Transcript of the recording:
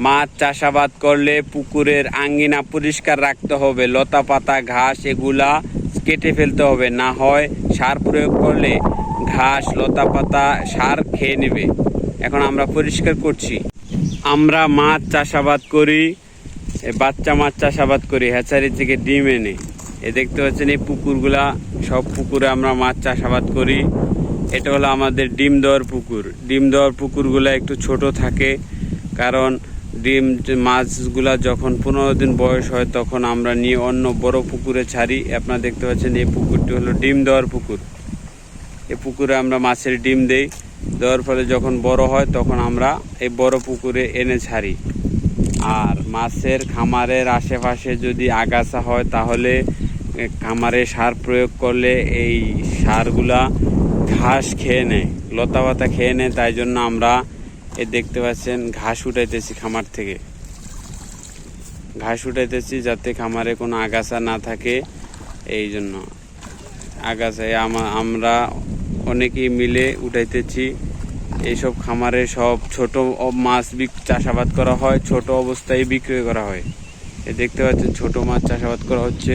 মাছ চাষাবাদ করলে পুকুরের আঙ্গিনা পরিষ্কার রাখতে হবে, লতা পাতা ঘাস এগুলা কেটে ফেলতে হবে, না হয় সার প্রয়োগ করলে ঘাস লতা পাতা সার খেয়ে নেবে। এখন আমরা পরিষ্কার করছি। আমরা মাছ চাষাবাদ করি, বাচ্চা মাছ চাষাবাদ করি হ্যাচারি থেকে ডিম এনে। দেখতে পাচ্ছেন এই পুকুরগুলা, সব পুকুরে আমরা মাছ চাষাবাদ করি। এটা হলো আমাদের ডিম দেওয়ার পুকুর। ডিম দেওয়ার পুকুরগুলো একটু ছোট থাকে, কারণ ডিম মাছগুলা যখন 15 দিন বয়স হয় তখন আমরা নিয়ে অন্য বড় পুকুরে ছাড়ি। আপনারা দেখতে পাচ্ছেন এই পুকুরটি হলো ডিম দেওয়ার পুকুর। এই পুকুরে আমরা মাছের ডিম দেই, দেওয়ার ফলে যখন বড় হয় তখন আমরা এই বড় পুকুরে এনে ছাড়ি। আর মাছের খামারের আশেপাশে যদি আগাছা হয় তাহলে খামারে সার প্রয়োগ করলে এই সারগুলা ঘাস খেয়ে নেয়, লতা পাতা খেয়ে নেয়। তাই জন্য আমরা দেখতে পাচ্ছেন ঘাস উঠাইতেছি, খামার থেকে ঘাস উঠাইতেছি যাতে খামারে কোনো আগাছা না থাকে। এই জন্য আগাছায় আমরা অনেকেই মিলে উঠাইতেছি। এইসব খামারে সব ছোট মাছ চাষাবাদ করা হয়, ছোট অবস্থায় বিক্রয় করা হয়। দেখতে পাচ্ছেন ছোট মাছ চাষাবাদ করা হচ্ছে।